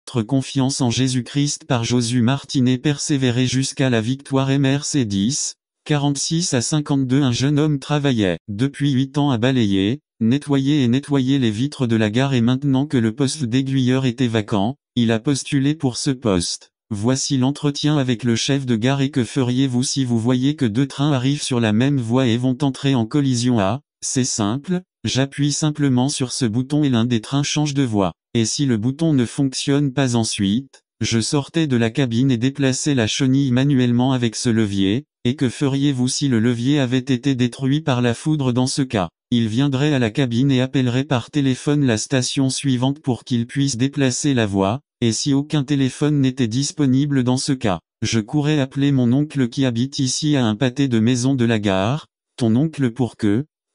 votre confiance en Jésus-Christ par Josué Martinet. Persévérer jusqu'à la victoire. MRC 10, 46 à 52. Un jeune homme travaillait depuis 8 ans à balayer, nettoyer les vitres de la gare, et maintenant que le poste d'aiguilleur était vacant, il a postulé pour ce poste. Voici l'entretien avec le chef de gare. Et que feriez-vous si vous voyez que 2 trains arrivent sur la même voie et vont entrer en collision? C'est simple, j'appuie simplement sur ce bouton et l'un des trains change de voie. Et si le bouton ne fonctionne pas ensuite, je sortais de la cabine et déplaçais la chenille manuellement avec ce levier. Et que feriez-vous si le levier avait été détruit par la foudre? Dans ce cas, il viendrait à la cabine et appellerait par téléphone la station suivante pour qu'il puisse déplacer la voie. Et si aucun téléphone n'était disponible dans ce cas, je courais appeler mon oncle qui habite ici à un pâté de maison de la gare. Ton oncle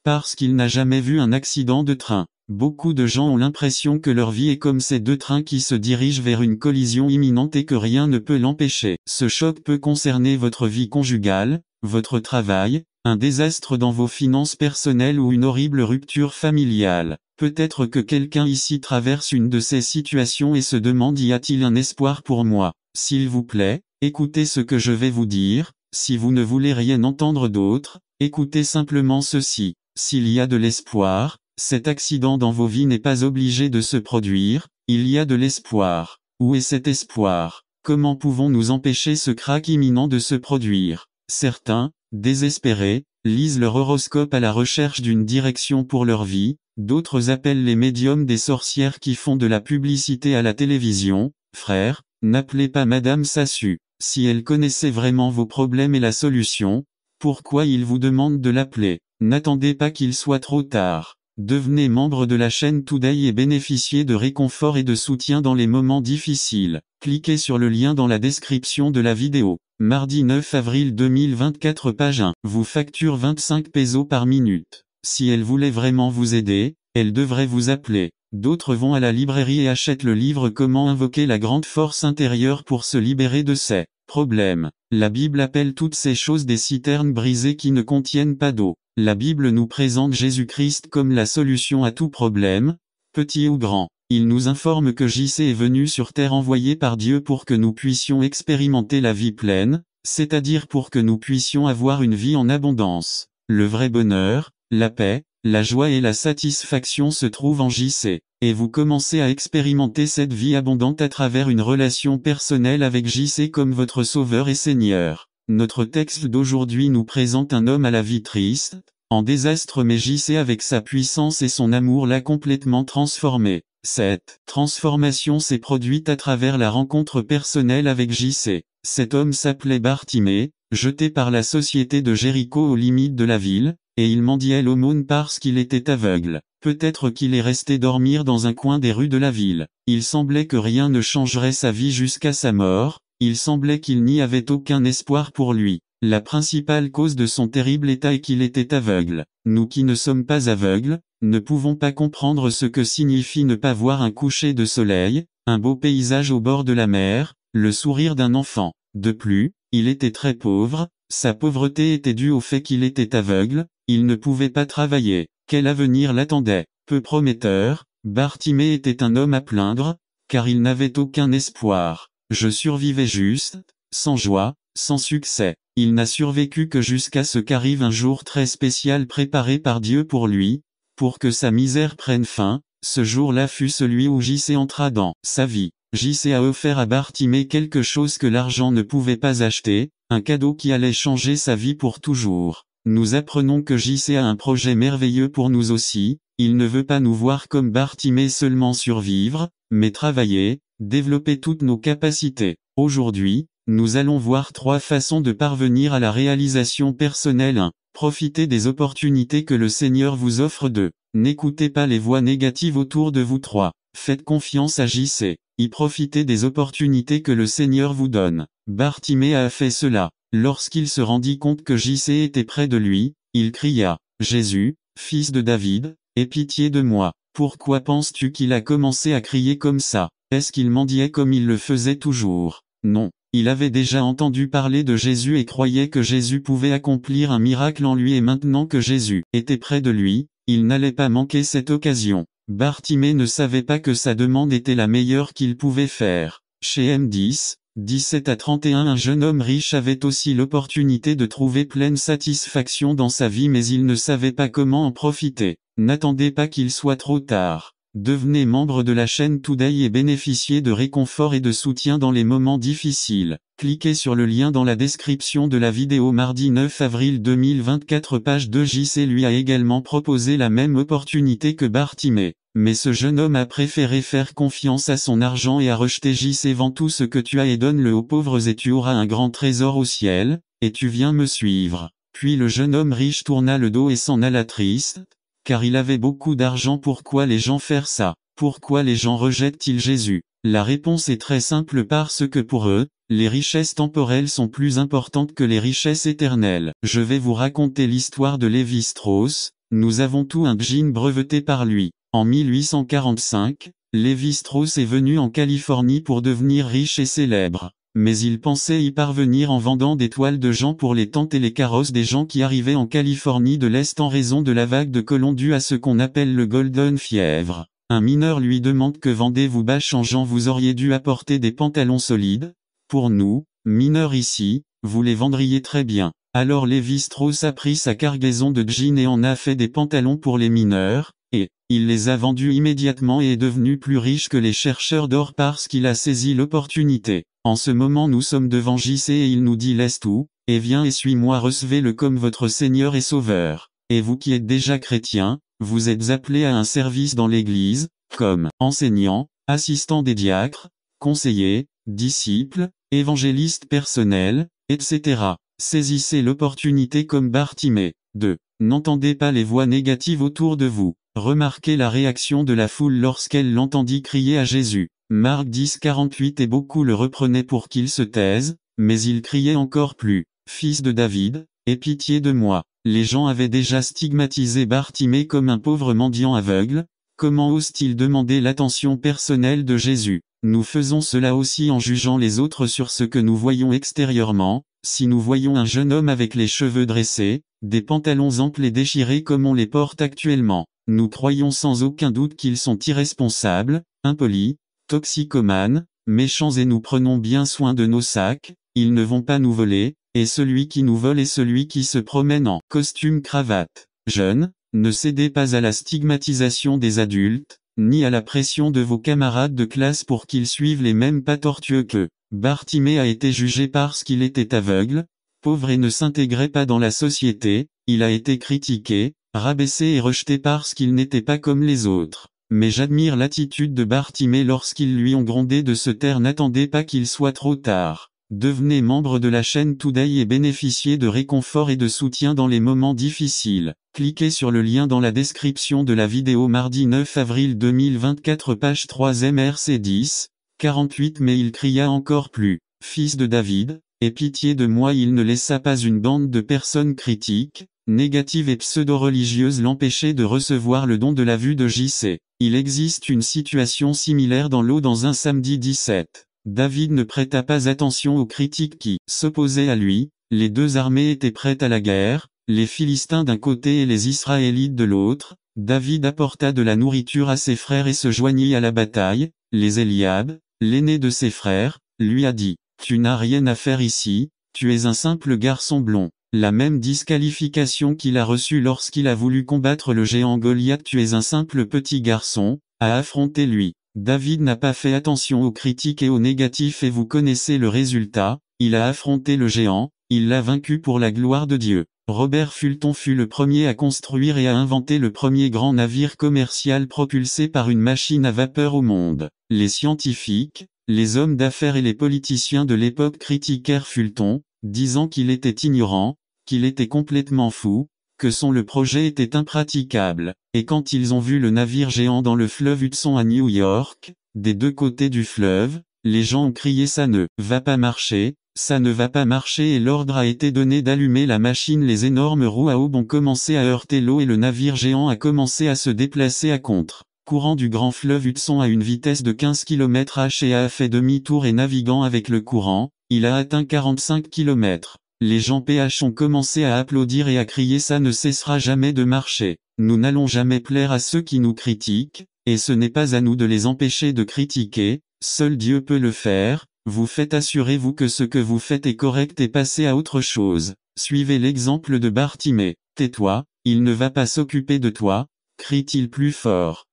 parce qu'il n'a jamais vu un accident de train. Beaucoup de gens ont l'impression que leur vie est comme ces 2 trains qui se dirigent vers une collision imminente et que rien ne peut l'empêcher. Ce choc peut concerner votre vie conjugale, votre travail, un désastre dans vos finances personnelles ou une horrible rupture familiale. Peut-être que quelqu'un ici traverse une de ces situations et se demande: y a-t-il un espoir pour moi? S'il vous plaît, écoutez ce que je vais vous dire. Si vous ne voulez rien entendre d'autre, écoutez simplement ceci. S'il y a de l'espoir, cet accident dans vos vies n'est pas obligé de se produire. Il y a de l'espoir. Où est cet espoir? Comment pouvons-nous empêcher ce krach imminent de se produire? Certains, désespérés, lisent leur horoscope à la recherche d'une direction pour leur vie. D'autres appellent les médiums des sorcières qui font de la publicité à la télévision. Frère, n'appelez pas Madame Sassu. Si elle connaissait vraiment vos problèmes et la solution, pourquoi il vous demande de l'appeler? N'attendez pas qu'il soit trop tard. Devenez membre de la chaîne Today et bénéficiez de réconfort et de soutien dans les moments difficiles. Cliquez sur le lien dans la description de la vidéo. Mardi 9 avril 2024. Page 1. Vous facture 25 pesos par minute. Si elle voulait vraiment vous aider, elle devrait vous appeler. D'autres vont à la librairie et achètent le livre Comment invoquer la grande force intérieure pour se libérer de ses problèmes. La Bible appelle toutes ces choses des citernes brisées qui ne contiennent pas d'eau. La Bible nous présente Jésus-Christ comme la solution à tout problème, petit ou grand. Il nous informe que JC est venu sur terre envoyé par Dieu pour que nous puissions expérimenter la vie pleine, c'est-à-dire pour que nous puissions avoir une vie en abondance. Le vrai bonheur, la paix, la joie et la satisfaction se trouvent en JC. Et vous commencez à expérimenter cette vie abondante à travers une relation personnelle avec JC comme votre Sauveur et Seigneur. Notre texte d'aujourd'hui nous présente un homme à la vie triste, en désastre, mais JC avec sa puissance et son amour l'a complètement transformé. Cette transformation s'est produite à travers la rencontre personnelle avec JC. Cet homme s'appelait Bartimée, jeté par la société de Jéricho aux limites de la ville, et il mendiait l'aumône parce qu'il était aveugle. Peut-être qu'il est resté dormir dans un coin des rues de la ville. Il semblait que rien ne changerait sa vie jusqu'à sa mort. Il semblait qu'il n'y avait aucun espoir pour lui. La principale cause de son terrible état est qu'il était aveugle. Nous qui ne sommes pas aveugles, ne pouvons pas comprendre ce que signifie ne pas voir un coucher de soleil, un beau paysage au bord de la mer, le sourire d'un enfant. De plus, il était très pauvre, sa pauvreté était due au fait qu'il était aveugle, il ne pouvait pas travailler. Quel avenir l'attendait? Peu prometteur, Bartimée était un homme à plaindre, car il n'avait aucun espoir. Je survivais juste, sans joie, sans succès. Il n'a survécu que jusqu'à ce qu'arrive un jour très spécial préparé par Dieu pour lui, pour que sa misère prenne fin. Ce jour-là fut celui où JC entra dans sa vie. JC a offert à Bartimée quelque chose que l'argent ne pouvait pas acheter, un cadeau qui allait changer sa vie pour toujours. Nous apprenons que JC a un projet merveilleux pour nous aussi. Il ne veut pas nous voir comme Bartimée seulement survivre, mais travailler, développer toutes nos capacités. Aujourd'hui, nous allons voir 3 façons de parvenir à la réalisation personnelle. 1. Profitez des opportunités que le Seigneur vous offre. 2. N'écoutez pas les voix négatives autour de vous. 3. Faites confiance à JC. Y profitez des opportunités que le Seigneur vous donne. Bartimée a fait cela. Lorsqu'il se rendit compte que JC était près de lui, il cria: « Jésus, fils de David, aie pitié de moi. » Pourquoi penses-tu qu'il a commencé à crier comme ça? Est-ce qu'il mendiait comme il le faisait toujours? Non. Il avait déjà entendu parler de Jésus et croyait que Jésus pouvait accomplir un miracle en lui, et maintenant que Jésus était près de lui, il n'allait pas manquer cette occasion. Bartimée ne savait pas que sa demande était la meilleure qu'il pouvait faire. Chez M10, 17 à 31, un jeune homme riche avait aussi l'opportunité de trouver pleine satisfaction dans sa vie, mais il ne savait pas comment en profiter. N'attendez pas qu'il soit trop tard. Devenez membre de la chaîne Today et bénéficiez de réconfort et de soutien dans les moments difficiles. Cliquez sur le lien dans la description de la vidéo. Mardi 9 avril 2024, page 2. JC lui a également proposé la même opportunité que Bartimée. Mais ce jeune homme a préféré faire confiance à son argent et a rejeté. JC: vends tout ce que tu as et donne-le aux pauvres et tu auras un grand trésor au ciel, et tu viens me suivre. Puis le jeune homme riche tourna le dos et s'en alla triste, car il avait beaucoup d'argent. Pourquoi les gens faire ça? Pourquoi les gens rejettent-ils Jésus? La réponse est très simple: parce que pour eux, les richesses temporelles sont plus importantes que les richesses éternelles. Je vais vous raconter l'histoire de Lévi-Strauss. Nous avons tout un jean breveté par lui. En 1845, Lévi-Strauss est venu en Californie pour devenir riche et célèbre. Mais il pensait y parvenir en vendant des toiles de gens pour les tentes et les carrosses des gens qui arrivaient en Californie de l'Est en raison de la vague de colons due à ce qu'on appelle le Golden Fièvre. Un mineur lui demande: que vendez-vous? Bah, changeant, vous auriez dû apporter des pantalons solides. Pour nous, mineurs ici, vous les vendriez très bien. Alors Lévi-Strauss a pris sa cargaison de jeans et en a fait des pantalons pour les mineurs, et il les a vendus immédiatement et est devenu plus riche que les chercheurs d'or parce qu'il a saisi l'opportunité. En ce moment nous sommes devant JC et il nous dit: laisse tout, et viens et suis-moi, recevez-le comme votre Seigneur et Sauveur. Et vous qui êtes déjà chrétien, vous êtes appelés à un service dans l'Église, comme enseignant, assistant des diacres, conseiller, disciple, évangéliste personnel, etc. Saisissez l'opportunité comme Bartimée. 2. N'entendez pas les voix négatives autour de vous. Remarquez la réaction de la foule lorsqu'elle l'entendit crier à Jésus. Marc 10, 48. Et beaucoup le reprenaient pour qu'il se taise, mais il criait encore plus: Fils de David, aie pitié de moi. Les gens avaient déjà stigmatisé Bartimée comme un pauvre mendiant aveugle. Comment ose-t-il demander l'attention personnelle de Jésus? Nous faisons cela aussi en jugeant les autres sur ce que nous voyons extérieurement. Si nous voyons un jeune homme avec les cheveux dressés, des pantalons amples et déchirés comme on les porte actuellement, nous croyons sans aucun doute qu'ils sont irresponsables, impolis, toxicomanes, méchants, et nous prenons bien soin de nos sacs. Ils ne vont pas nous voler, et celui qui nous vole est celui qui se promène en costume cravate. Jeunes, ne cédez pas à la stigmatisation des adultes, ni à la pression de vos camarades de classe pour qu'ils suivent les mêmes pas tortueux qu'eux. Bartimée a été jugé parce qu'il était aveugle, pauvre et ne s'intégrait pas dans la société. Il a été critiqué, rabaissé et rejeté parce qu'il n'était pas comme les autres. Mais j'admire l'attitude de Bartimée lorsqu'ils lui ont grondé de se taire. N'attendez pas qu'il soit trop tard. Devenez membre de la chaîne Today et bénéficiez de réconfort et de soutien dans les moments difficiles. Cliquez sur le lien dans la description de la vidéo. Mardi 9 avril 2024, page 3. MRC 10, 48. Mais il cria encore plus: Fils de David, aie pitié de moi. Il ne laissa pas une bande de personnes critiques, négatives et pseudo-religieuses l'empêcher de recevoir le don de la vue de JC. Il existe une situation similaire dans l'eau. Dans un samedi 17. David ne prêta pas attention aux critiques qui s'opposaient à lui. Les deux armées étaient prêtes à la guerre, les Philistins d'un côté et les Israélites de l'autre. David apporta de la nourriture à ses frères et se joignit à la bataille. Les Eliab, l'aîné de ses frères, lui a dit: Tu n'as rien à faire ici, tu es un simple garçon blond. La même disqualification qu'il a reçue lorsqu'il a voulu combattre le géant Goliath: Tu es un simple petit garçon, a affronté lui. David n'a pas fait attention aux critiques et aux négatifs et vous connaissez le résultat. Il a affronté le géant, il l'a vaincu pour la gloire de Dieu. Robert Fulton fut le premier à construire et à inventer le premier grand navire commercial propulsé par une machine à vapeur au monde. Les scientifiques, les hommes d'affaires et les politiciens de l'époque critiquèrent Fulton, disant qu'il était ignorant, qu'il était complètement fou, que le projet était impraticable. Et quand ils ont vu le navire géant dans le fleuve Hudson à New York, des deux côtés du fleuve, les gens ont crié: ça ne va pas marcher, ça ne va pas marcher, et l'ordre a été donné d'allumer la machine. Les énormes roues à aubes ont commencé à heurter l'eau et le navire géant a commencé à se déplacer à contre-courant du grand fleuve Hudson à une vitesse de 15 km/h et a fait demi-tour, et naviguant avec le courant, il a atteint 45 km. Les gens PH ont commencé à applaudir et à crier: ça ne cessera jamais de marcher. Nous n'allons jamais plaire à ceux qui nous critiquent, et ce n'est pas à nous de les empêcher de critiquer, seul Dieu peut le faire. Vous faites, assurez-vous que ce que vous faites est correct et passez à autre chose. Suivez l'exemple de Bartimée. Tais-toi, il ne va pas s'occuper de toi, crie-t-il plus fort.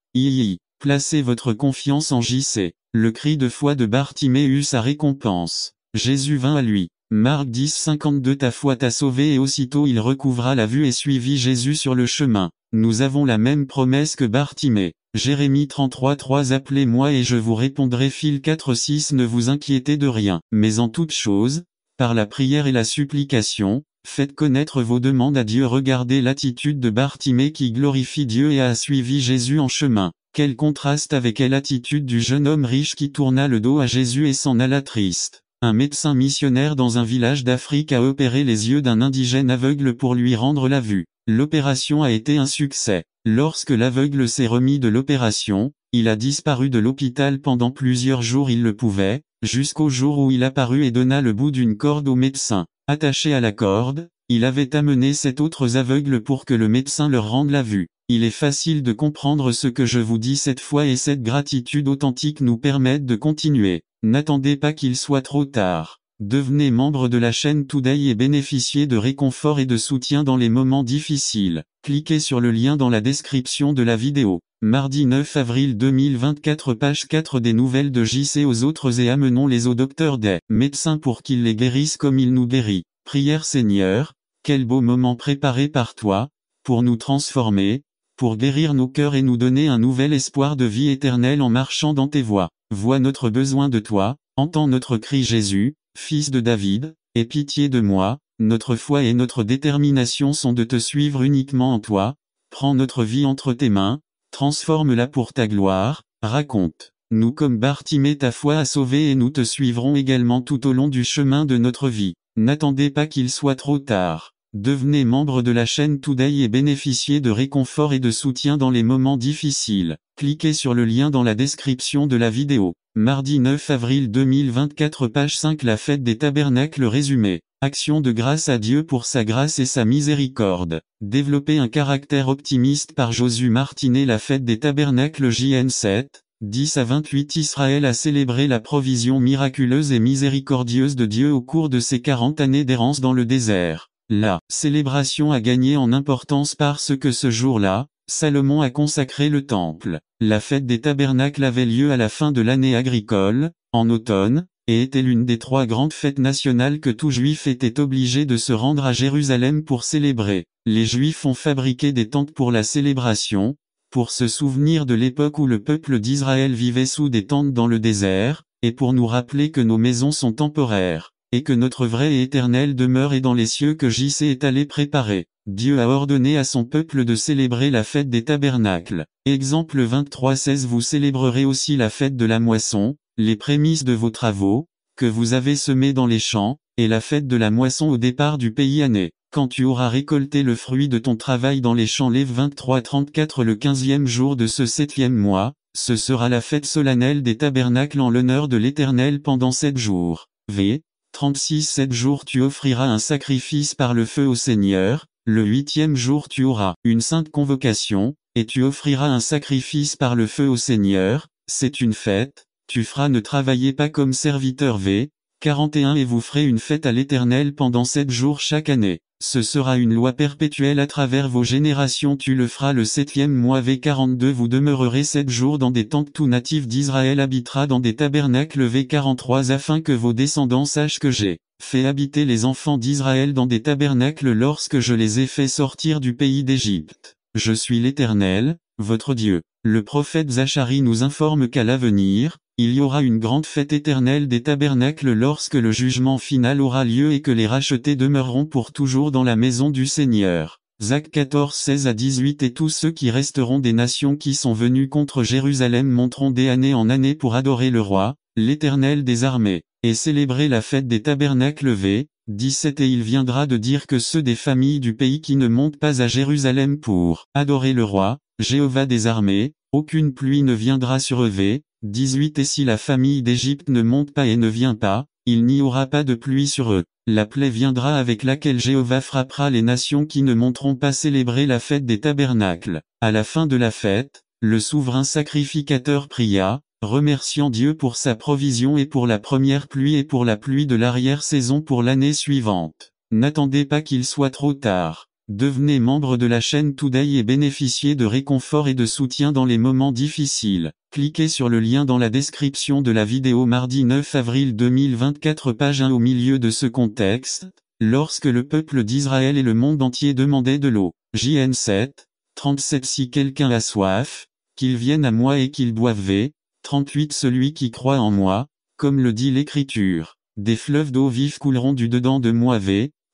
Placez votre confiance en JC. Le cri de foi de Bartimée eut sa récompense. Jésus vint à lui. Marc 10, 52. Ta foi t'a sauvé, et aussitôt il recouvra la vue et suivit Jésus sur le chemin. Nous avons la même promesse que Bartimée. Jérémie 33, 3. Appelez-moi et je vous répondrai. Phil 4, 6. Ne vous inquiétez de rien, mais en toute chose, par la prière et la supplication, faites connaître vos demandes à Dieu. Regardez l'attitude de Bartimée qui glorifie Dieu et a suivi Jésus en chemin. Quel contraste avec l'attitude du jeune homme riche qui tourna le dos à Jésus et s'en alla triste. Un médecin missionnaire dans un village d'Afrique a opéré les yeux d'un indigène aveugle pour lui rendre la vue. L'opération a été un succès. Lorsque l'aveugle s'est remis de l'opération, il a disparu de l'hôpital pendant plusieurs jours. Il le pouvait, jusqu'au jour où il apparut et donna le bout d'une corde au médecin. Attaché à la corde, il avait amené 7 autres aveugles pour que le médecin leur rende la vue. Il est facile de comprendre ce que je vous dis. Cette foi et cette gratitude authentique nous permettent de continuer. N'attendez pas qu'il soit trop tard. Devenez membre de la chaîne Today et bénéficiez de réconfort et de soutien dans les moments difficiles. Cliquez sur le lien dans la description de la vidéo. Mardi 9 avril 2024, page 4 des nouvelles de JC aux autres, et amenons-les au docteur des médecins pour qu'il les guérisse comme il nous guérit. Prière. Seigneur, quel beau moment préparé par toi, pour nous transformer, pour guérir nos cœurs et nous donner un nouvel espoir de vie éternelle en marchant dans tes voies. Vois notre besoin de toi, entends notre cri. Jésus, fils de David, aie pitié de moi. Notre foi et notre détermination sont de te suivre uniquement en toi. Prends notre vie entre tes mains, transforme-la pour ta gloire. Raconte-nous comme Bartimée ta foi a sauvé et nous te suivrons également tout au long du chemin de notre vie. N'attendez pas qu'il soit trop tard. Devenez membre de la chaîne Today et bénéficiez de réconfort et de soutien dans les moments difficiles. Cliquez sur le lien dans la description de la vidéo. Mardi 9 avril 2024, page 5. La fête des tabernacles. Résumé. Action de grâce à Dieu pour sa grâce et sa miséricorde. Développer un caractère optimiste par Josué Martinet. La fête des tabernacles. JN 7, 10 à 28. Israël a célébré la provision miraculeuse et miséricordieuse de Dieu au cours de ses 40 années d'errance dans le désert. La célébration a gagné en importance parce que ce jour-là, Salomon a consacré le temple. La fête des tabernacles avait lieu à la fin de l'année agricole, en automne, et était l'une des 3 grandes fêtes nationales que tout juif était obligé de se rendre à Jérusalem pour célébrer. Les juifs ont fabriqué des tentes pour la célébration, pour se souvenir de l'époque où le peuple d'Israël vivait sous des tentes dans le désert, et pour nous rappeler que nos maisons sont temporaires, et que notre vraie et éternelle demeure est dans les cieux que JC est allé préparer. Dieu a ordonné à son peuple de célébrer la fête des tabernacles. Exemple 23, 16. Vous célébrerez aussi la fête de la moisson, les prémices de vos travaux, que vous avez semés dans les champs, et la fête de la moisson au départ du pays année. Quand tu auras récolté le fruit de ton travail dans les champs. Lév 23, 34. Le 15e jour de ce 7e mois, ce sera la fête solennelle des tabernacles en l'honneur de l'Éternel pendant 7 jours. V. 36. 7 jours tu offriras un sacrifice par le feu au Seigneur. Le 8e jour tu auras une sainte convocation, et tu offriras un sacrifice par le feu au Seigneur. C'est une fête, tu feras ne travaillez pas comme serviteur. V. 41. Et vous ferez une fête à l'Éternel pendant 7 jours chaque année. Ce sera une loi perpétuelle à travers vos générations. Tu le feras le 7e mois. V. 42. Vous demeurerez 7 jours dans des tentes. Tout natif d'Israël habitera dans des tabernacles. V. 43. Afin que vos descendants sachent que j'ai fait habiter les enfants d'Israël dans des tabernacles lorsque je les ai fait sortir du pays d'Égypte. Je suis l'Éternel, votre Dieu. Le prophète Zacharie nous informe qu'à l'avenir, il y aura une grande fête éternelle des tabernacles lorsque le jugement final aura lieu et que les rachetés demeureront pour toujours dans la maison du Seigneur. Zac 14, 16 à 18. Et tous ceux qui resteront des nations qui sont venus contre Jérusalem monteront d'année en année pour adorer le roi, l'Éternel des armées, et célébrer la fête des tabernacles. V. 17. Et il viendra de dire que ceux des familles du pays qui ne montent pas à Jérusalem pour adorer le roi, Jéhovah des armées, aucune pluie ne viendra sur eux. V. 18. Et si la famille d'Égypte ne monte pas et ne vient pas, il n'y aura pas de pluie sur eux. La plaie viendra avec laquelle Jéhovah frappera les nations qui ne monteront pas célébrer la fête des tabernacles. À la fin de la fête, Le souverain sacrificateur pria, remerciant Dieu pour sa provision et pour la première pluie et pour la pluie de l'arrière-saison pour l'année suivante. N'attendez pas qu'il soit trop tard. Devenez membre de la chaîne Today et bénéficiez de réconfort et de soutien dans les moments difficiles. Cliquez sur le lien dans la description de la vidéo mardi 9 avril 2024 page 1 au milieu de ce contexte, lorsque le peuple d'Israël et le monde entier demandaient de l'eau. JN 7, 37 Si quelqu'un a soif, qu'il vienne à moi et qu'il boive. 38 Celui qui croit en moi, comme le dit l'Écriture, des fleuves d'eau vive couleront du dedans de moi.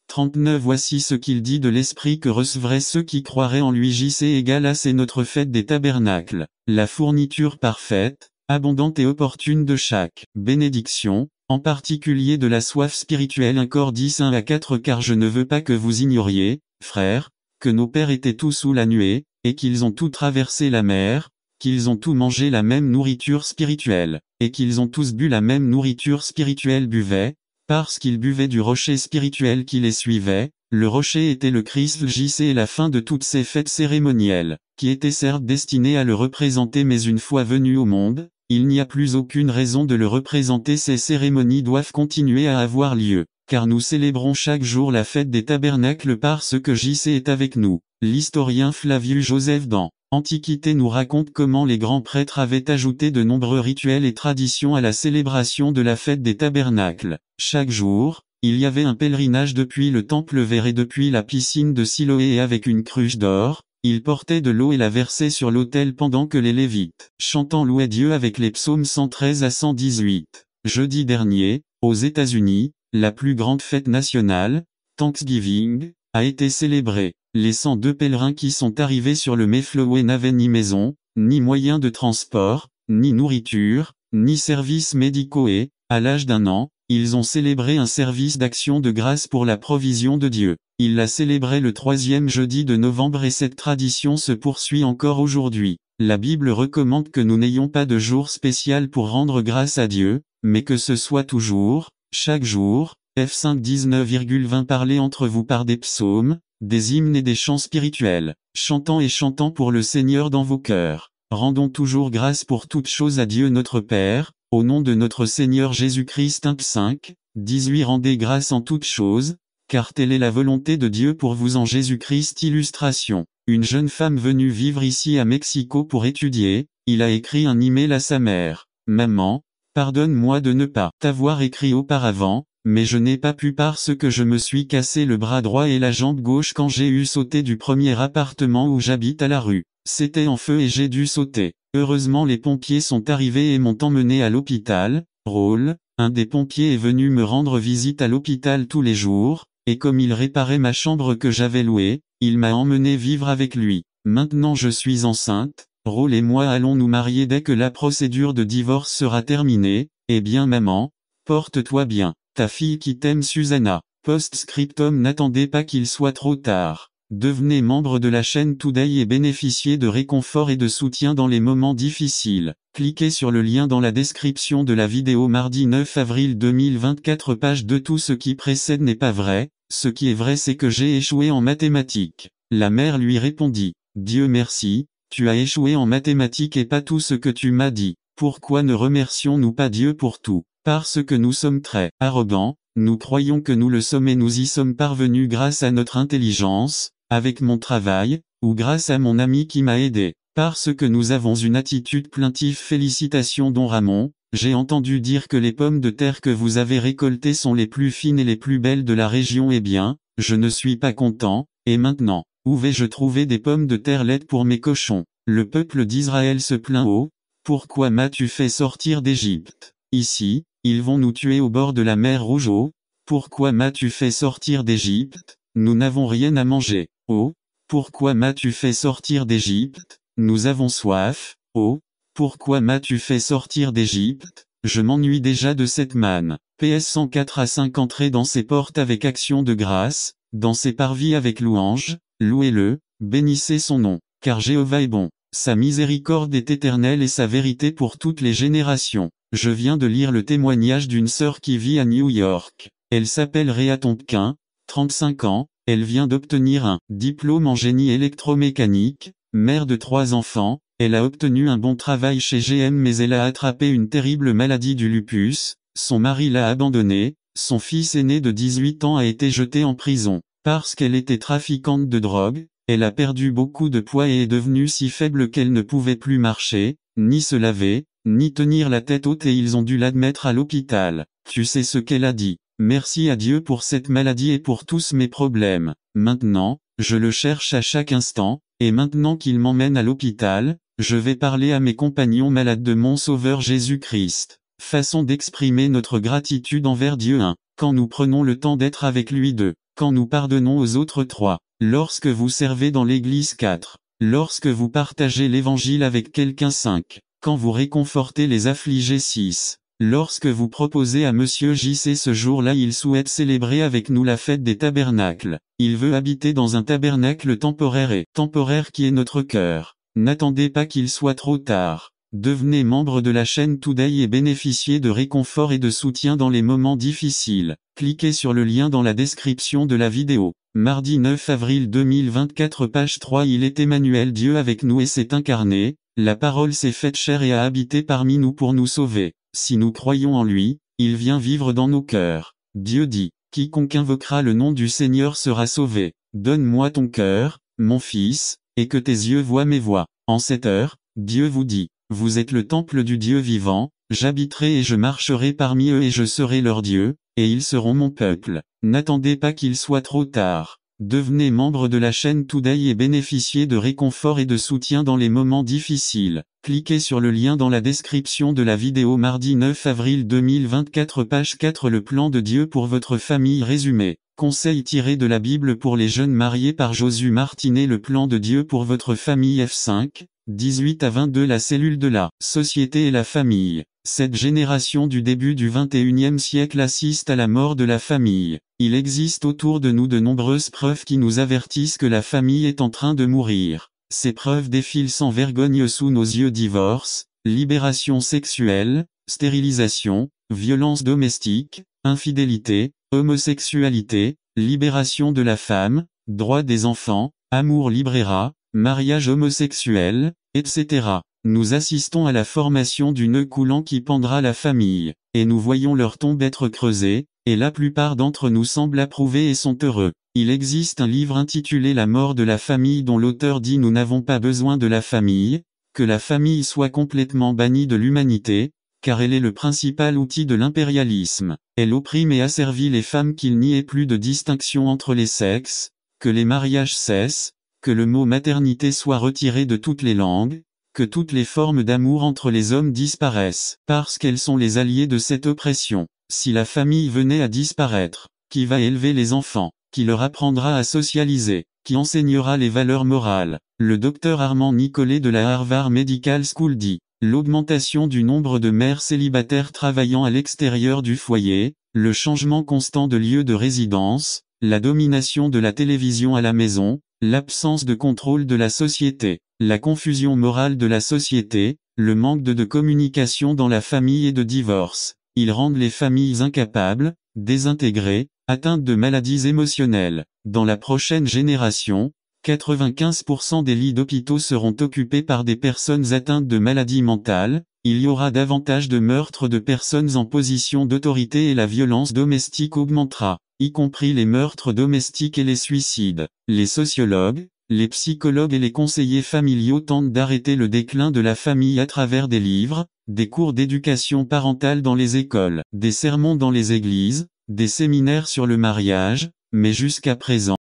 39 Voici ce qu'il dit de l'Esprit que recevraient ceux qui croiraient en lui. JC égale A. C'est notre fête des tabernacles, la fourniture parfaite, abondante et opportune de chaque bénédiction, en particulier de la soif spirituelle. 1 Cor 10 1 à 4 Car je ne veux pas que vous ignoriez, frères, que nos pères étaient tous sous la nuée, et qu'ils ont tous traversé la mer, qu'ils ont tous mangé la même nourriture spirituelle, et qu'ils ont tous bu la même nourriture spirituelle. Buvaient, parce qu'ils buvaient du rocher spirituel qui les suivait. Le rocher était le Christ. JC et la fin de toutes ces fêtes cérémonielles, qui étaient certes destinées à le représenter, mais une fois venu au monde, il n'y a plus aucune raison de le représenter. Ces cérémonies doivent continuer à avoir lieu, car nous célébrons chaque jour la fête des tabernacles parce que JC est avec nous. L'historien Flavius Joseph dans Antiquité nous raconte comment les grands prêtres avaient ajouté de nombreux rituels et traditions à la célébration de la fête des tabernacles. Chaque jour, il y avait un pèlerinage depuis le temple vert et depuis la piscine de Siloé, et avec une cruche d'or, ils portaient de l'eau et la versaient sur l'autel pendant que les Lévites, chantant, louaient Dieu avec les psaumes 113 à 118. Jeudi dernier, aux États-Unis, la plus grande fête nationale, Thanksgiving, a été célébrée. Les 102 pèlerins qui sont arrivés sur le Mayflower n'avaient ni maison, ni moyens de transport, ni nourriture, ni services médicaux et, à l'âge d'1 an, ils ont célébré un service d'action de grâce pour la provision de Dieu. Ils la célébraient le 3e jeudi de novembre et cette tradition se poursuit encore aujourd'hui. La Bible recommande que nous n'ayons pas de jour spécial pour rendre grâce à Dieu, mais que ce soit toujours, chaque jour. F5 19,20 Parlez entre vous par des psaumes, des hymnes et des chants spirituels, chantant et chantant pour le Seigneur dans vos cœurs. Rendons toujours grâce pour toutes choses à Dieu notre Père, au nom de notre Seigneur Jésus-Christ. 5, 18 Rendez grâce en toutes choses, car telle est la volonté de Dieu pour vous en Jésus-Christ. Illustration. Une jeune femme venue vivre ici à Mexico pour étudier, il a écrit un email à sa mère. Maman, pardonne-moi de ne pas t'avoir écrit auparavant, mais je n'ai pas pu parce que je me suis cassé le bras droit et la jambe gauche quand j'ai eu sauté du premier appartement où j'habite à la rue. C'était en feu et j'ai dû sauter. Heureusement les pompiers sont arrivés et m'ont emmené à l'hôpital. Rôle, un des pompiers est venu me rendre visite à l'hôpital tous les jours, et comme il réparait ma chambre que j'avais louée, il m'a emmené vivre avec lui. Maintenant je suis enceinte, Rôle et moi allons nous marier dès que la procédure de divorce sera terminée. Eh bien maman, porte-toi bien. Ta fille qui t'aime Susanna. Post-scriptum. N'attendez pas qu'il soit trop tard. Devenez membre de la chaîne Today et bénéficiez de réconfort et de soutien dans les moments difficiles. Cliquez sur le lien dans la description de la vidéo mardi 9 avril 2024 page 2. Tout ce qui précède n'est pas vrai, ce qui est vrai c'est que j'ai échoué en mathématiques. La mère lui répondit, Dieu merci, tu as échoué en mathématiques et pas tout ce que tu m'as dit. Pourquoi ne remercions-nous pas Dieu pour tout? Parce que nous sommes très arrogants, nous croyons que nous le sommes et nous y sommes parvenus grâce à notre intelligence, avec mon travail, ou grâce à mon ami qui m'a aidé. Parce que nous avons une attitude plaintive. Félicitations Don Ramon, j'ai entendu dire que les pommes de terre que vous avez récoltées sont les plus fines et les plus belles de la région. Eh bien, je ne suis pas content, et maintenant, où vais-je trouver des pommes de terre laides pour mes cochons? Le peuple d'Israël se plaint. Oh, pourquoi m'as-tu fait sortir d'Égypte? Ici, ils vont nous tuer au bord de la mer Rouge. Oh, pourquoi m'as-tu fait sortir d'Égypte? Nous n'avons rien à manger. Oh, pourquoi m'as-tu fait sortir d'Égypte? Nous avons soif. Oh, pourquoi m'as-tu fait sortir d'Égypte? Je m'ennuie déjà de cette manne. PS 104 à 5 Entrez dans ses portes avec action de grâce, dans ses parvis avec louange, louez-le, bénissez son nom, car Jéhovah est bon. Sa miséricorde est éternelle et sa vérité pour toutes les générations. Je viens de lire le témoignage d'une sœur qui vit à New York. Elle s'appelle Réa Tompkin, 35 ans, elle vient d'obtenir un diplôme en génie électromécanique, mère de 3 enfants, Elle a obtenu un bon travail chez GM mais elle a attrapé une terrible maladie du lupus, son mari l'a abandonnée, son fils aîné de 18 ans a été jeté en prison. Parce qu'elle était trafiquante de drogue, elle a perdu beaucoup de poids et est devenue si faible qu'elle ne pouvait plus marcher, ni se laver, ni tenir la tête haute et ils ont dû l'admettre à l'hôpital. Tu sais ce qu'elle a dit? Merci à Dieu pour cette maladie et pour tous mes problèmes. Maintenant, je le cherche à chaque instant, et maintenant qu'il m'emmène à l'hôpital, je vais parler à mes compagnons malades de mon Sauveur Jésus-Christ. Façon d'exprimer notre gratitude envers Dieu 1. Quand nous prenons le temps d'être avec lui 2. Quand nous pardonnons aux autres 3. Lorsque vous servez dans l'église 4. Lorsque vous partagez l'évangile avec quelqu'un 5. Quand vous réconfortez les affligés 6. Lorsque vous proposez à Monsieur JC ce jour-là il souhaite célébrer avec nous la fête des tabernacles. Il veut habiter dans un tabernacle temporaire qui est notre cœur. N'attendez pas qu'il soit trop tard. Devenez membre de la chaîne Today et bénéficiez de réconfort et de soutien dans les moments difficiles. Cliquez sur le lien dans la description de la vidéo. Mardi 9 avril 2024 page 3 Il est Emmanuel Dieu avec nous et s'est incarné, la parole s'est faite chair et a habité parmi nous pour nous sauver. Si nous croyons en lui, il vient vivre dans nos cœurs. Dieu dit, quiconque invoquera le nom du Seigneur sera sauvé. Donne-moi ton cœur, mon fils, et que tes yeux voient mes voies. En cette heure, Dieu vous dit, vous êtes le temple du Dieu vivant, j'habiterai et je marcherai parmi eux et je serai leur Dieu, et ils seront mon peuple. N'attendez pas qu'il soit trop tard. Devenez membre de la chaîne Today et bénéficiez de réconfort et de soutien dans les moments difficiles. Cliquez sur le lien dans la description de la vidéo mardi 9 avril 2024 page 4 Le plan de Dieu pour votre famille résumé. Conseil tiré de la Bible pour les jeunes mariés par Josué Martinet Le plan de Dieu pour votre famille F5, 18 à 22 La cellule de la société et la famille. Cette génération du début du XXIe siècle assiste à la mort de la famille. Il existe autour de nous de nombreuses preuves qui nous avertissent que la famille est en train de mourir. Ces preuves défilent sans vergogne sous nos yeux: divorce, libération sexuelle, stérilisation, violence domestique, infidélité, homosexualité, libération de la femme, droit des enfants, amour libre, mariage homosexuel, etc. Nous assistons à la formation du nœud coulant qui pendra la famille, et nous voyons leur tombe être creusée, et la plupart d'entre nous semblent approuver et sont heureux. Il existe un livre intitulé La mort de la famille dont l'auteur dit: nous n'avons pas besoin de la famille, que la famille soit complètement bannie de l'humanité, car elle est le principal outil de l'impérialisme. Elle opprime et asservit les femmes, qu'il n'y ait plus de distinction entre les sexes, que les mariages cessent, que le mot maternité soit retiré de toutes les langues, que toutes les formes d'amour entre les hommes disparaissent, parce qu'elles sont les alliées de cette oppression. Si la famille venait à disparaître, qui va élever les enfants? Qui leur apprendra à socialiser? Qui enseignera les valeurs morales? Le docteur Armand Nicolet de la Harvard Medical School dit: l'augmentation du nombre de mères célibataires travaillant à l'extérieur du foyer, le changement constant de lieu de résidence, la domination de la télévision à la maison, l'absence de contrôle de la société, la confusion morale de la société, le manque de communication dans la famille et de divorce. Ils rendent les familles incapables, désintégrées, atteintes de maladies émotionnelles. Dans la prochaine génération, 95% des lits d'hôpitaux seront occupés par des personnes atteintes de maladies mentales, il y aura davantage de meurtres de personnes en position d'autorité et la violence domestique augmentera, y compris les meurtres domestiques et les suicides. Les sociologues, les psychologues et les conseillers familiaux tentent d'arrêter le déclin de la famille à travers des livres, des cours d'éducation parentale dans les écoles, des sermons dans les églises, des séminaires sur le mariage, mais jusqu'à présent,